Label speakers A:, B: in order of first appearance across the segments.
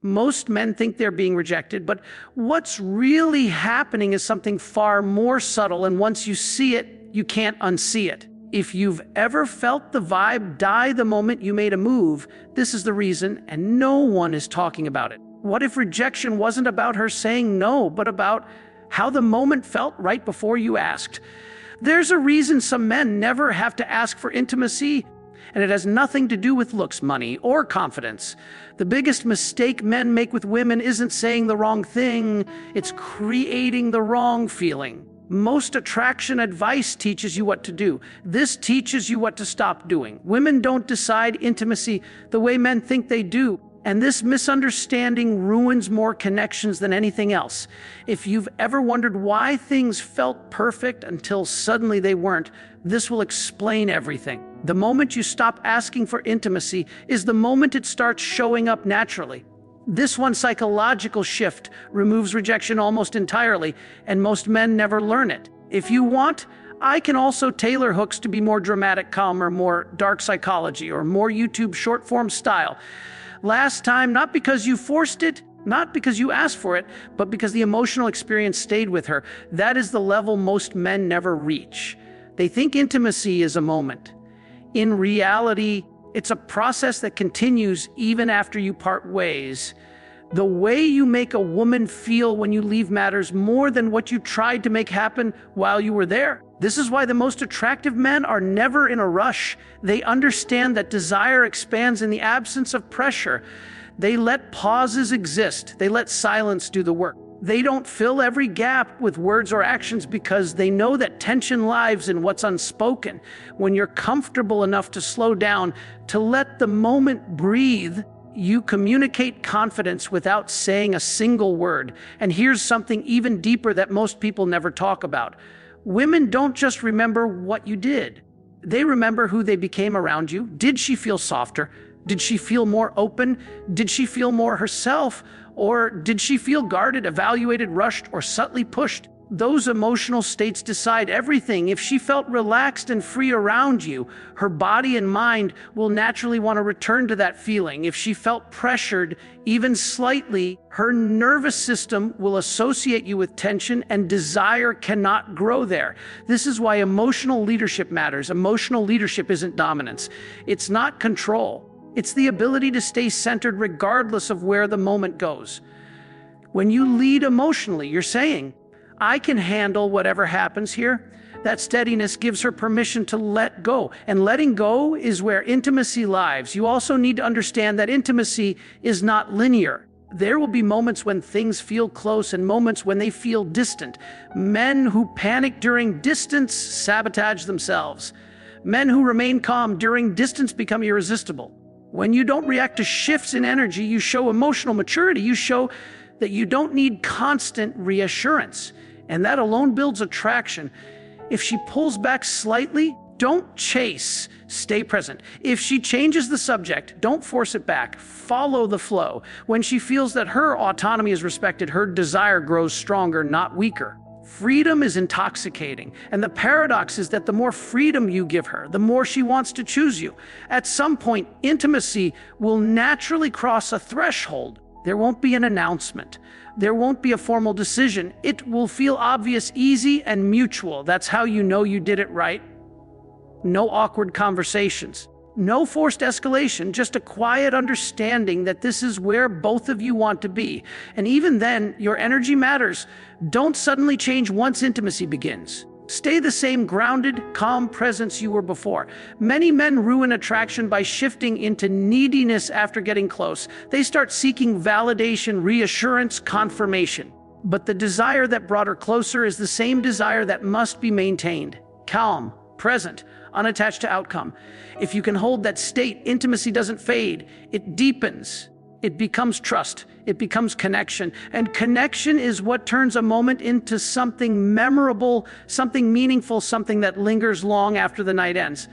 A: Most men think they're being rejected, but what's really happening is something far more subtle, and once you see it, you can't unsee it. If you've ever felt the vibe die the moment you made a move, this is the reason, and no one is talking about it. What if rejection wasn't about her saying no, but about how the moment felt right before you asked? There's a reason some men never have to ask for intimacy, and it has nothing to do with looks, money, or confidence. The biggest mistake men make with women isn't saying the wrong thing, it's creating the wrong feeling. Most attraction advice teaches you what to do. This teaches you what to stop doing. Women don't decide intimacy the way men think they do, and this misunderstanding ruins more connections than anything else. If you've ever wondered why things felt perfect until suddenly they weren't, this will explain everything. The moment you stop asking for intimacy is the moment it starts showing up naturally. This one psychological shift removes rejection almost entirely, and most men never learn it. If you want, I can also tailor hooks to be more dramatic, calmer, more dark psychology, or more YouTube short-form style. Last time, not because you forced it, not because you asked for it, but because the emotional experience stayed with her. That is the level most men never reach. They think intimacy is a moment. In reality, it's a process that continues even after you part ways. The way you make a woman feel when you leave matters more than what you tried to make happen while you were there. This is why the most attractive men are never in a rush. They understand that desire expands in the absence of pressure. They let pauses exist. They let silence do the work. They don't fill every gap with words or actions because they know that tension lives in what's unspoken. When you're comfortable enough to slow down, to let the moment breathe, you communicate confidence without saying a single word. And here's something even deeper that most people never talk about. Women don't just remember what you did. They remember who they became around you. Did she feel softer? Did she feel more open? Did she feel more herself? Or did she feel guarded, evaluated, rushed, or subtly pushed? Those emotional states decide everything. If she felt relaxed and free around you, her body and mind will naturally want to return to that feeling. If she felt pressured, even slightly, her nervous system will associate you with tension, and desire cannot grow there. This is why emotional leadership matters. Emotional leadership isn't dominance. It's not control. It's the ability to stay centered regardless of where the moment goes. When you lead emotionally, you're saying, I can handle whatever happens here. That steadiness gives her permission to let go. And letting go is where intimacy lives. You also need to understand that intimacy is not linear. There will be moments when things feel close and moments when they feel distant. Men who panic during distance sabotage themselves. Men who remain calm during distance become irresistible. When you don't react to shifts in energy, you show emotional maturity. You show that you don't need constant reassurance. And that alone builds attraction. If she pulls back slightly, don't chase, stay present. If she changes the subject, don't force it back, follow the flow. When she feels that her autonomy is respected, her desire grows stronger, not weaker. Freedom is intoxicating, and the paradox is that the more freedom you give her, the more she wants to choose you. At some point, intimacy will naturally cross a threshold. There won't be an announcement. There won't be a formal decision. It will feel obvious, easy, and mutual. That's how you know you did it right. No awkward conversations. No forced escalation, just a quiet understanding that this is where both of you want to be. And even then, your energy matters. Don't suddenly change once intimacy begins. Stay the same grounded, calm presence you were before. Many men ruin attraction by shifting into neediness after getting close. They start seeking validation, reassurance, confirmation. But the desire that brought her closer is the same desire that must be maintained. Calm, present, unattached to outcome. If you can hold that state, intimacy doesn't fade. It deepens. It becomes trust. It becomes connection. And connection is what turns a moment into something memorable, something meaningful, something that lingers long after the night ends.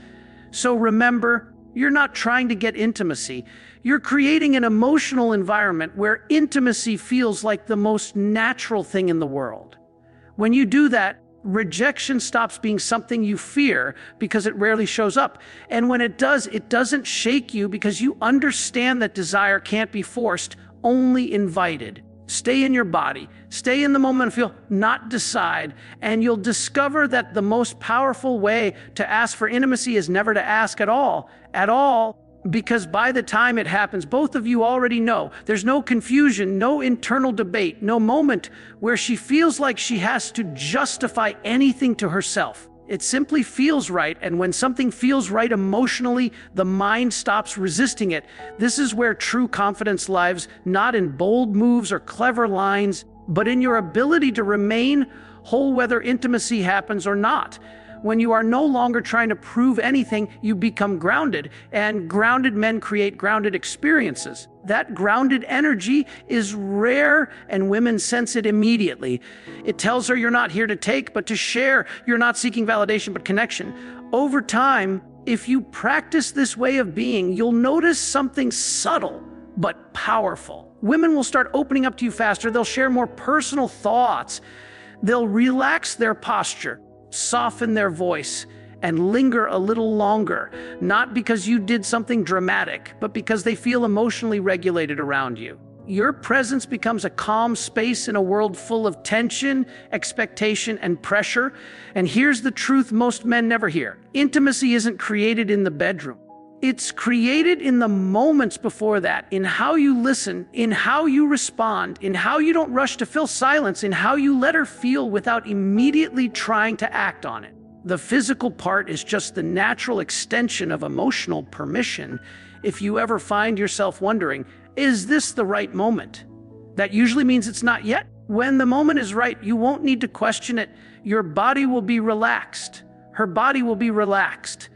A: So remember, you're not trying to get intimacy. You're creating an emotional environment where intimacy feels like the most natural thing in the world. When you do that, rejection stops being something you fear because it rarely shows up. And when it does, it doesn't shake you because you understand that desire can't be forced, only invited. Stay in your body, stay in the moment, feel, not decide, and you'll discover that the most powerful way to ask for intimacy is never to ask at all, because by the time it happens, both of you already know. There's no confusion, no internal debate, no moment where she feels like she has to justify anything to herself. It simply feels right, and when something feels right emotionally, the mind stops resisting it. This is where true confidence lies, not in bold moves or clever lines, but in your ability to remain whole whether intimacy happens or not. When you are no longer trying to prove anything, you become grounded, and grounded men create grounded experiences. That grounded energy is rare, and women sense it immediately. It tells her you're not here to take, but to share. You're not seeking validation, but connection. Over time, if you practice this way of being, you'll notice something subtle but powerful. Women will start opening up to you faster. They'll share more personal thoughts. They'll relax their posture, soften their voice, and linger a little longer, not because you did something dramatic, but because they feel emotionally regulated around you. Your presence becomes a calm space in a world full of tension, expectation, and pressure. And here's the truth most men never hear. Intimacy isn't created in the bedroom. It's created in the moments before that, in how you listen, in how you respond, in how you don't rush to fill silence, in how you let her feel without immediately trying to act on it. The physical part is just the natural extension of emotional permission. If you ever find yourself wondering, is this the right moment? That usually means it's not yet. When the moment is right, you won't need to question it. Your body will be relaxed. Her body will be relaxed.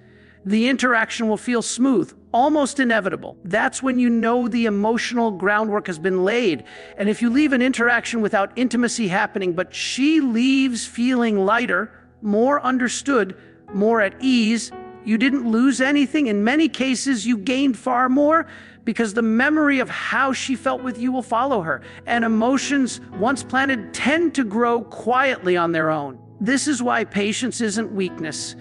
A: The interaction will feel smooth, almost inevitable. That's when you know the emotional groundwork has been laid. And if you leave an interaction without intimacy happening, but she leaves feeling lighter, more understood, more at ease, you didn't lose anything. In many cases, you gained far more, because the memory of how she felt with you will follow her. And emotions, once planted, tend to grow quietly on their own. This is why patience isn't weakness.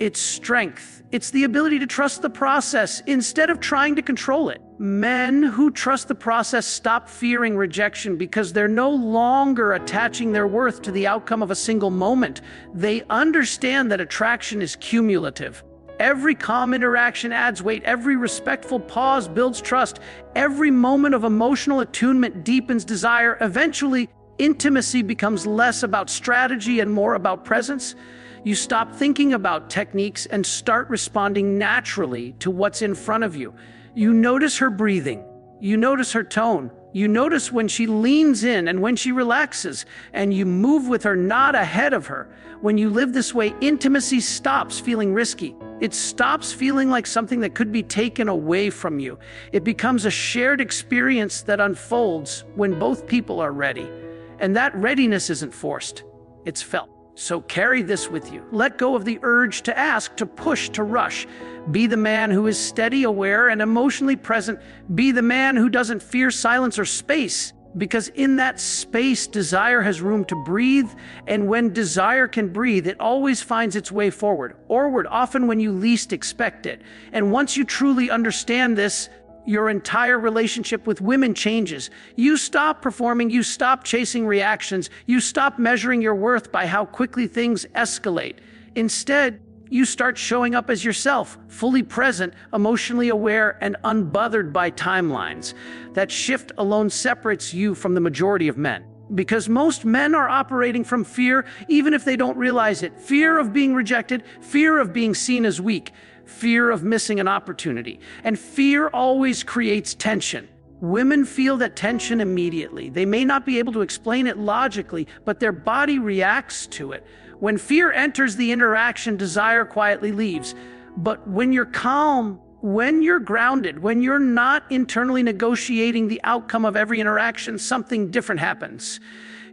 A: It's strength. It's the ability to trust the process instead of trying to control it. Men who trust the process stop fearing rejection because they're no longer attaching their worth to the outcome of a single moment. They understand that attraction is cumulative. Every calm interaction adds weight. Every respectful pause builds trust. Every moment of emotional attunement deepens desire. Eventually, intimacy becomes less about strategy and more about presence. You stop thinking about techniques and start responding naturally to what's in front of you. You notice her breathing. You notice her tone. You notice when she leans in and when she relaxes, and you move with her, not ahead of her. When you live this way, intimacy stops feeling risky. It stops feeling like something that could be taken away from you. It becomes a shared experience that unfolds when both people are ready. And that readiness isn't forced. It's felt. So carry this with you. Let go of the urge to ask, to push, to rush. Be the man who is steady, aware, and emotionally present. Be the man who doesn't fear silence or space, because in that space, desire has room to breathe, and when desire can breathe, it always finds its way forward, often when you least expect it. And once you truly understand this, your entire relationship with women changes. You stop performing, you stop chasing reactions, you stop measuring your worth by how quickly things escalate. Instead, you start showing up as yourself, fully present, emotionally aware, and unbothered by timelines. That shift alone separates you from the majority of men. Because most men are operating from fear, even if they don't realize it. Fear of being rejected, fear of being seen as weak, fear of missing an opportunity. And fear always creates tension. Women feel that tension immediately. They may not be able to explain it logically, but their body reacts to it. When fear enters the interaction, desire quietly leaves. But when you're calm, when you're grounded, when you're not internally negotiating the outcome of every interaction, something different happens.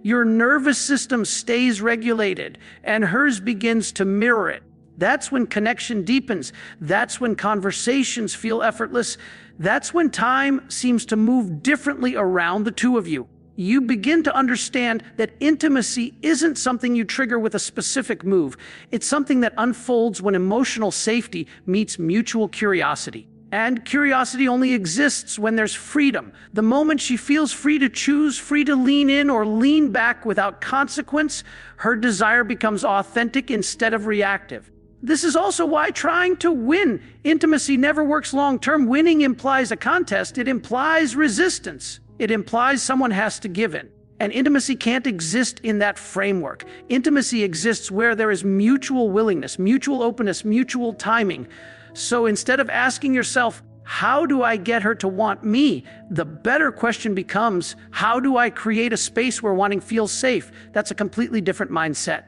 A: Your nervous system stays regulated, and hers begins to mirror it. That's when connection deepens. That's when conversations feel effortless. That's when time seems to move differently around the two of you. You begin to understand that intimacy isn't something you trigger with a specific move. It's something that unfolds when emotional safety meets mutual curiosity. And curiosity only exists when there's freedom. The moment she feels free to choose, free to lean in or lean back without consequence, her desire becomes authentic instead of reactive. This is also why trying to win intimacy never works long-term. Winning implies a contest. It implies resistance. It implies someone has to give in. And intimacy can't exist in that framework. Intimacy exists where there is mutual willingness, mutual openness, mutual timing. So instead of asking yourself, how do I get her to want me? The better question becomes, how do I create a space where wanting feels safe? That's a completely different mindset.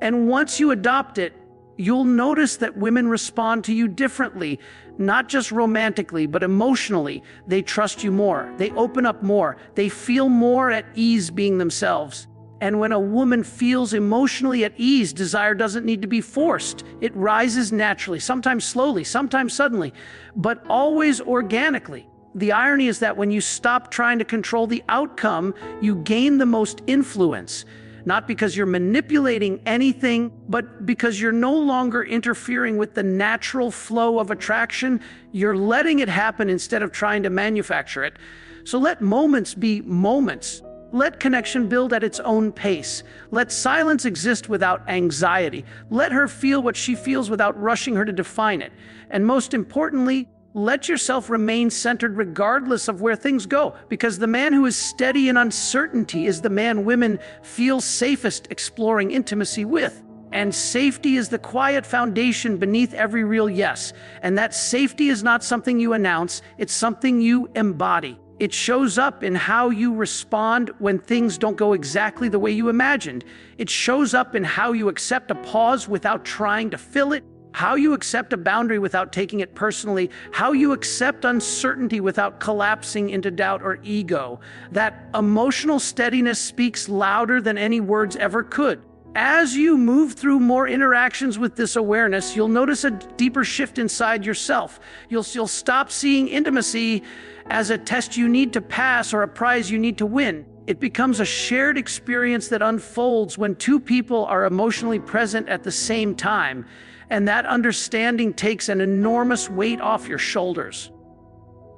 A: And once you adopt it, you'll notice that women respond to you differently, not just romantically, but emotionally. They trust you more. They open up more. They feel more at ease being themselves. And when a woman feels emotionally at ease, desire doesn't need to be forced. It rises naturally, sometimes slowly, sometimes suddenly, but always organically. The irony is that when you stop trying to control the outcome, you gain the most influence. Not because you're manipulating anything, but because you're no longer interfering with the natural flow of attraction. You're letting it happen instead of trying to manufacture it. So let moments be moments. Let connection build at its own pace. Let silence exist without anxiety. Let her feel what she feels without rushing her to define it. And most importantly, let yourself remain centered regardless of where things go, because the man who is steady in uncertainty is the man women feel safest exploring intimacy with. And safety is the quiet foundation beneath every real yes. And that safety is not something you announce, it's something you embody. It shows up in how you respond when things don't go exactly the way you imagined. It shows up in how you accept a pause without trying to fill it, how you accept a boundary without taking it personally, how you accept uncertainty without collapsing into doubt or ego. That emotional steadiness speaks louder than any words ever could. As you move through more interactions with this awareness, you'll notice a deeper shift inside yourself. You'll stop seeing intimacy as a test you need to pass or a prize you need to win. It becomes a shared experience that unfolds when two people are emotionally present at the same time, and that understanding takes an enormous weight off your shoulders.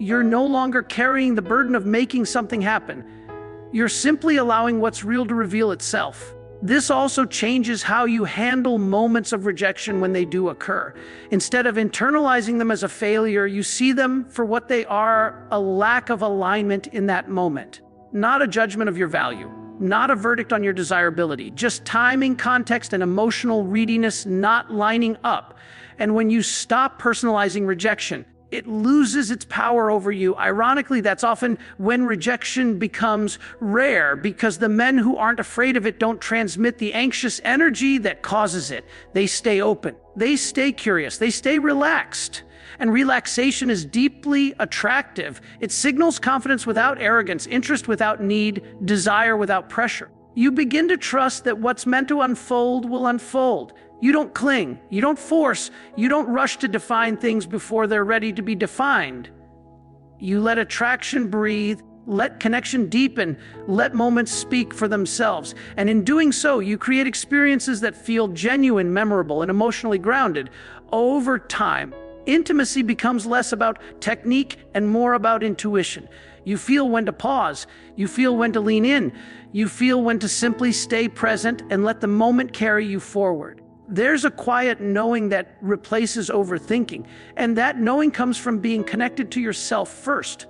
A: You're no longer carrying the burden of making something happen. You're simply allowing what's real to reveal itself. This also changes how you handle moments of rejection when they do occur. Instead of internalizing them as a failure, you see them for what they are: a lack of alignment in that moment. Not a judgment of your value, not a verdict on your desirability, just timing, context, and emotional readiness not lining up. And when you stop personalizing rejection, it loses its power over you. Ironically, that's often when rejection becomes rare, because the men who aren't afraid of it don't transmit the anxious energy that causes it. They stay open. They stay curious. They stay relaxed. And relaxation is deeply attractive. It signals confidence without arrogance, interest without need, desire without pressure. You begin to trust that what's meant to unfold will unfold. You don't cling, you don't force, you don't rush to define things before they're ready to be defined. You let attraction breathe, let connection deepen, let moments speak for themselves. And in doing so, you create experiences that feel genuine, memorable, and emotionally grounded. Over time, intimacy becomes less about technique and more about intuition. You feel when to pause, you feel when to lean in, you feel when to simply stay present and let the moment carry you forward. There's a quiet knowing that replaces overthinking, and that knowing comes from being connected to yourself first.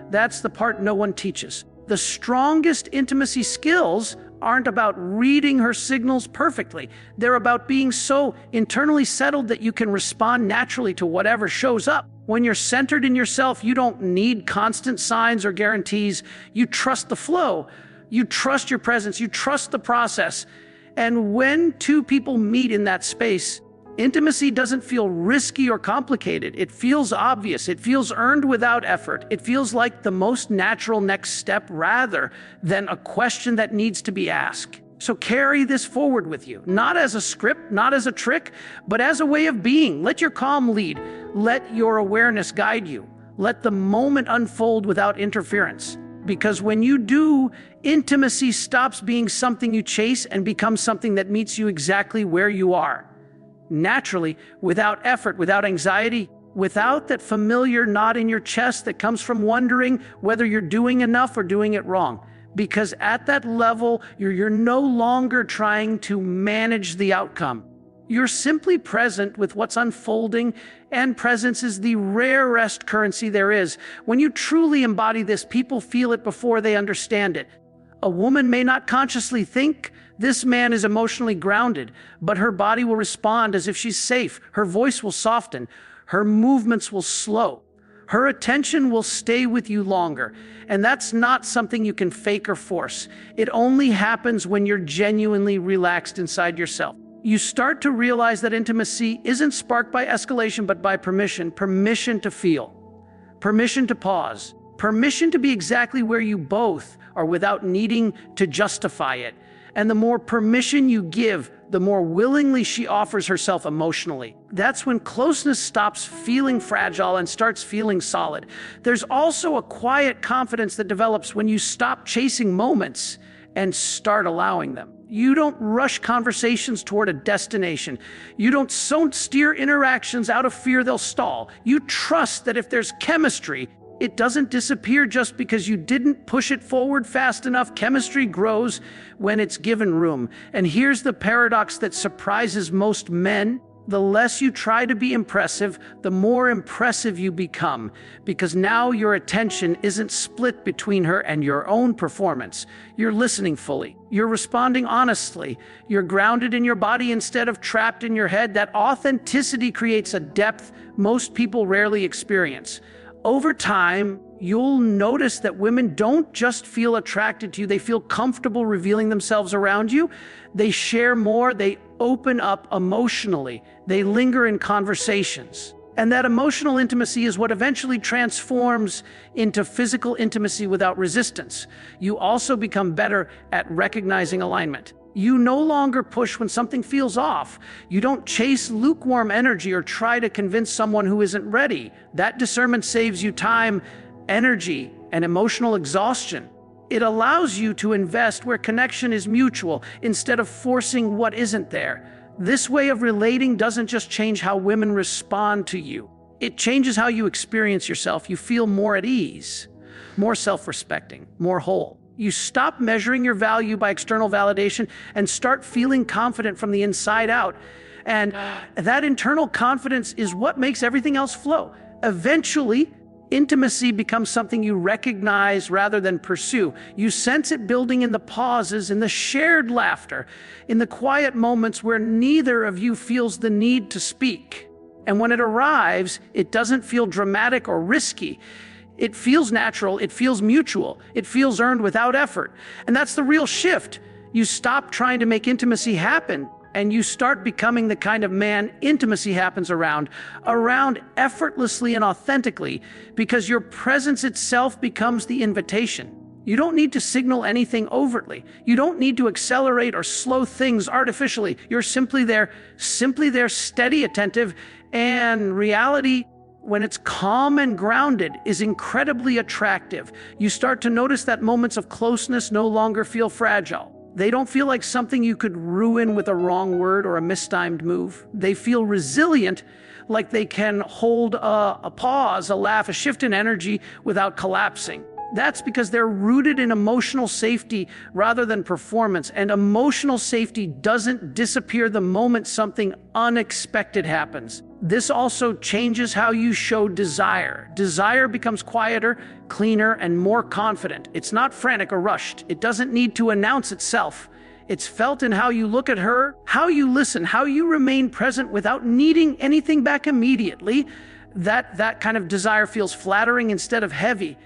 A: That's the part no one teaches. The strongest intimacy skills aren't about reading her signals perfectly. They're about being so internally settled that you can respond naturally to whatever shows up. When you're centered in yourself, you don't need constant signs or guarantees. You trust the flow. You trust your presence. You trust the process. And when two people meet in that space, intimacy doesn't feel risky or complicated. It feels obvious. It feels earned without effort. It feels like the most natural next step rather than a question that needs to be asked. So carry this forward with you, not as a script, not as a trick, but as a way of being. Let your calm lead. Let your awareness guide you. Let the moment unfold without interference. Because when you do, intimacy stops being something you chase and becomes something that meets you exactly where you are. Naturally, without effort, without anxiety, without that familiar knot in your chest that comes from wondering whether you're doing enough or doing it wrong. Because at that level, you're no longer trying to manage the outcome. You're simply present with what's unfolding, and presence is the rarest currency there is. When you truly embody this, people feel it before they understand it. A woman may not consciously think this man is emotionally grounded, but her body will respond as if she's safe. Her voice will soften. Her movements will slow. Her attention will stay with you longer. And that's not something you can fake or force. It only happens when you're genuinely relaxed inside yourself. You start to realize that intimacy isn't sparked by escalation, but by permission. Permission to feel. Permission to pause. Permission to be exactly where you both are without needing to justify it. And the more permission you give, the more willingly she offers herself emotionally. That's when closeness stops feeling fragile and starts feeling solid. There's also a quiet confidence that develops when you stop chasing moments and start allowing them. You don't rush conversations toward a destination. You don't steer interactions out of fear they'll stall. You trust that if there's chemistry, it doesn't disappear just because you didn't push it forward fast enough. Chemistry grows when it's given room. And here's the paradox that surprises most men. The less you try to be impressive, the more impressive you become, because now your attention isn't split between her and your own performance. You're listening fully. You're responding honestly. You're grounded in your body instead of trapped in your head. That authenticity creates a depth most people rarely experience. Over time, you'll notice that women don't just feel attracted to you, they feel comfortable revealing themselves around you. They share more, they open up emotionally, they linger in conversations. And that emotional intimacy is what eventually transforms into physical intimacy without resistance. You also become better at recognizing alignment. You no longer push when something feels off. You don't chase lukewarm energy or try to convince someone who isn't ready. That discernment saves you time, energy, and emotional exhaustion. It allows you to invest where connection is mutual instead of forcing what isn't there. This way of relating doesn't just change how women respond to you. It changes how you experience yourself. You feel more at ease, more self-respecting, more whole. You stop measuring your value by external validation and start feeling confident from the inside out. And that internal confidence is what makes everything else flow. Eventually, intimacy becomes something you recognize rather than pursue. You sense it building in the pauses, in the shared laughter, in the quiet moments where neither of you feels the need to speak. And when it arrives, it doesn't feel dramatic or risky. It feels natural, it feels mutual, it feels earned without effort. And that's the real shift. You stop trying to make intimacy happen, and you start becoming the kind of man intimacy happens around effortlessly and authentically, because your presence itself becomes the invitation. You don't need to signal anything overtly. You don't need to accelerate or slow things artificially. You're simply there, steady, attentive, and reality, when it's calm and grounded, is incredibly attractive. You start to notice that moments of closeness no longer feel fragile. They don't feel like something you could ruin with a wrong word or a mistimed move. They feel resilient, like they can hold a pause, a laugh, a shift in energy without collapsing. That's because they're rooted in emotional safety rather than performance. And emotional safety doesn't disappear the moment something unexpected happens. This also changes how you show desire. Desire becomes quieter, cleaner, and more confident. It's not frantic or rushed. It doesn't need to announce itself. It's felt in how you look at her, how you listen, how you remain present without needing anything back immediately. That kind of desire feels flattering instead of heavy.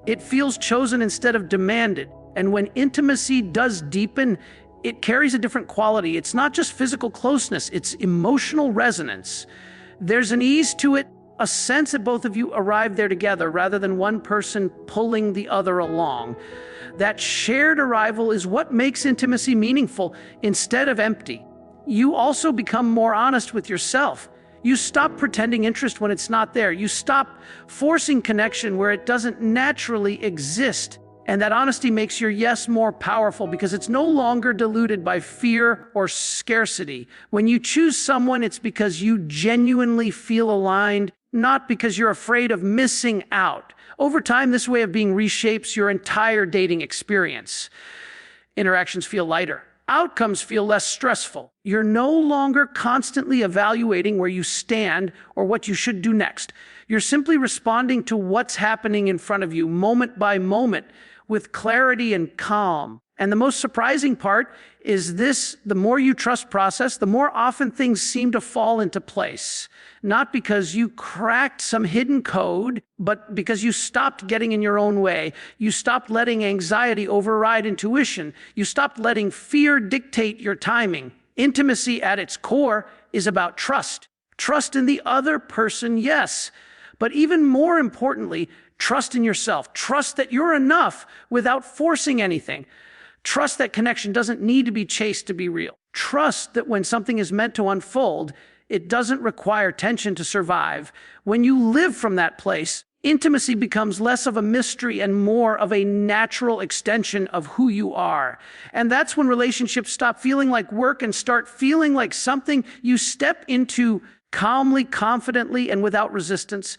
A: It feels chosen instead of demanded. And when intimacy does deepen, it carries a different quality. It's not just physical closeness, it's emotional resonance. There's an ease to it, a sense that both of you arrive there together rather than one person pulling the other along. That shared arrival is what makes intimacy meaningful instead of empty. You also become more honest with yourself. You stop pretending interest when it's not there. You stop forcing connection where it doesn't naturally exist. And that honesty makes your yes more powerful because it's no longer diluted by fear or scarcity. When you choose someone, it's because you genuinely feel aligned, not because you're afraid of missing out. Over time, this way of being reshapes your entire dating experience. Interactions feel lighter. Outcomes feel less stressful. You're no longer constantly evaluating where you stand or what you should do next. You're simply responding to what's happening in front of you, moment by moment, with clarity and calm. And the most surprising part is this: the more you trust process, the more often things seem to fall into place. Not because you cracked some hidden code, but because you stopped getting in your own way. You stopped letting anxiety override intuition. You stopped letting fear dictate your timing. Intimacy at its core is about trust. Trust in the other person, yes. But even more importantly, trust in yourself. Trust that you're enough without forcing anything. Trust that connection doesn't need to be chased to be real. Trust that when something is meant to unfold, it doesn't require tension to survive. When you live from that place, intimacy becomes less of a mystery and more of a natural extension of who you are. And that's when relationships stop feeling like work and start feeling like something you step into calmly, confidently, and without resistance.